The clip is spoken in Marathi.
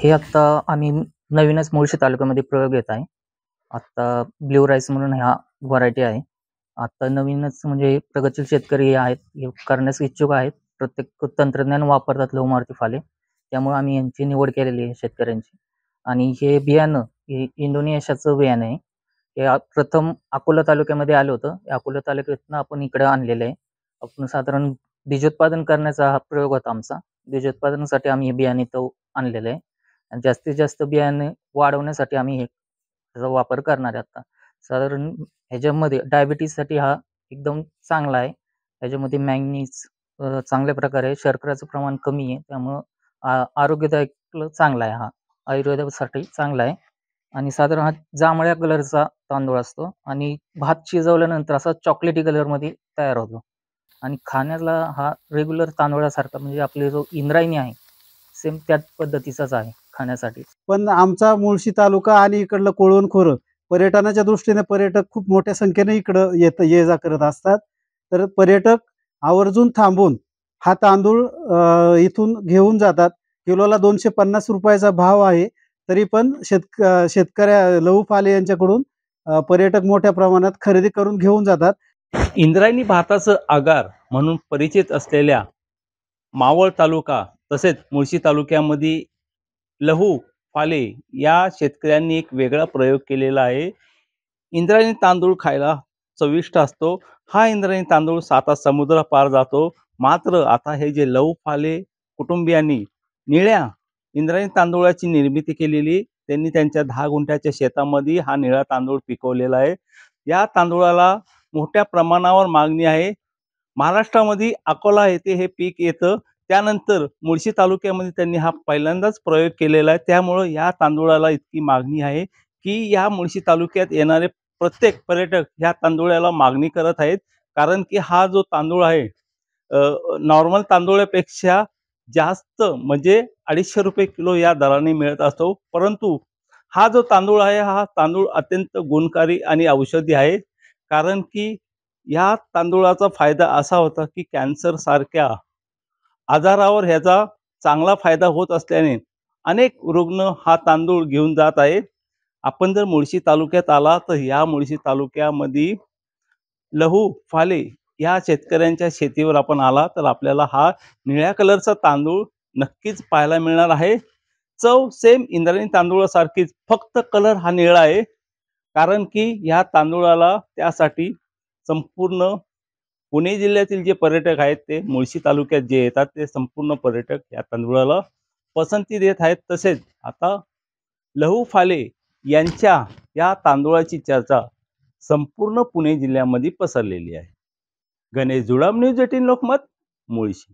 हे आत्ता आम्ही नवीनच मुळशी तालुक्यामध्ये प्रयोग घेत आहे. आत्ता ब्ल्यू राईस म्हणून ह्या व्हरायटी आहे. आता नवीनच म्हणजे प्रगतशील शेतकरी आहेत, हे करण्यास इच्छुक आहेत. प्रत्येक तंत्रज्ञान वापरतात लघु मारुती फाले. त्यामुळे आम्ही यांची निवड केलेली आहे शेतकऱ्यांची. आणि हे बियाणं हे इंडोनेशियाचं बियाणं आहे. हे प्रथम अकोला तालुक्यामध्ये आलं होतं. अकोला तालुक्यातनं आपण इकडे आणलेलं आहे. आपण साधारण बीजोत्पादन करण्याचा हा प्रयोग होता आमचा. बीजोत्पादनासाठी आम्ही हे बियाणे इथं आणलेलं आहे. आणि जास्तीत जास्त बियाणे वाढवण्यासाठी आम्ही त्याचा वापर करणार आहे आता. साधारण ह्याच्यामध्ये डायबिटीजसाठी हा एकदम चांगला आहे. ह्याच्यामध्ये मॅंगनीज चांगल्या प्रकारे आहे. शर्कराचं प्रमाण कमी आहे. त्यामुळं आरोग्यदायक चांगला आहे हा. आयुर्वेदासाठी चांगला आहे. आणि साधारण हा जांभळ्या कलरचा तांदूळ असतो आणि भात शिजवल्यानंतर असा चॉकलेटी कलरमध्ये तयार होतो. आणि खाण्याला हा रेग्युलर तांदूळासारखा म्हणजे आपले जो इंद्रायणी आहे, सेम त्याच पद्धतीचाच आहे खाण्यासाठी. पण आमचा मुळशी तालुका आणि इकडलं कोळवण खोरं पर्यटनाच्या दृष्टीने पर्यटक खूप मोठ्या संख्येने इकडं ये जा करत असतात. तर पर्यटक आवर्जून थांबून हा तांदूळ इथून घेऊन जातात. किलोला 250 रुपयाचा भाव आहे. तरी पण शेतकऱ्या लहू फाले यांच्याकडून पर्यटक मोठ्या प्रमाणात खरेदी करून घेऊन जातात. इंद्रायणी भाताचं आगार म्हणून परिचित असलेल्या मावळ तालुका तसेच मुळशी तालुक्यामध्ये लहू फाले या शेतकऱ्यांनी एक वेगळा प्रयोग केलेला आहे. इंद्रायणी तांदूळ खायला चविष्ट असतो. हा इंद्रायणी तांदूळ 7 समुद्र पार जातो. मात्र आता हे जे लहू फाले कुटुंबियांनी निळ्या इंद्रायणी तांदूळाची निर्मिती केलेली, त्यांनी त्यांच्या 10 गुंठ्याच्या शेतामध्ये हा निळा तांदूळ पिकवलेला आहे. या तांदूळाला मोठ्या प्रमाणावर मागणी आहे. महाराष्ट्रामध्ये अकोला येथे हे पीक येतं. त्यानंतर मुळशी तालुक्यामध्ये त्यांनी हा पहिल्यांदाच प्रयोग केलेला आहे. त्यामुळं या तांदूळाला इतकी मागणी आहे की या मुळशी तालुक्यात येणारे प्रत्येक पर्यटक ह्या तांदूळाला मागणी करत आहेत. कारण की हा जो तांदूळ आहे नॉर्मल तांदूळापेक्षा जास्त म्हणजे 250 रुपये किलो या दराने मिळत असतो. परंतु हा जो तांदूळ आहे हा तांदूळ अत्यंत गुणकारी आणि औषधी आहे. कारण की या तांदूळाचा फायदा असा होता की कॅन्सर सारख्या आजारावर ह्याचा चांगला फायदा होत असल्याने अनेक रुग्ण हा तांदूळ घेऊन जात आहेत. आपण जर मुळशी तालुक्यात आला तर या मुळशी तालुक्यामध्ये लहू फाले या शेतकऱ्यांच्या शेतीवर आपण आला तर आपल्याला हा निळ्या कलरचा तांदूळ नक्कीच पाहायला मिळणार आहे. चव सेम इंद्रायणी तांदूळासारखीच, फक्त कलर हा निळा आहे. कारण की या तांदूळाला त्यासाठी संपूर्ण पुणे जिल्ह्यातील जे पर्यटक आहेत ते मुळशी तालुक्यात जे येतात ते संपूर्ण पर्यटक या तांदूळाला पसंती देत आहेत. तसेच आता लहू फाले यांच्या या तांदूळाची चर्चा संपूर्ण पुणे जिल्ह्यामध्ये पसरलेली आहे. गणेश जुडाम, न्यूज 18 लोकमत, मुळशी.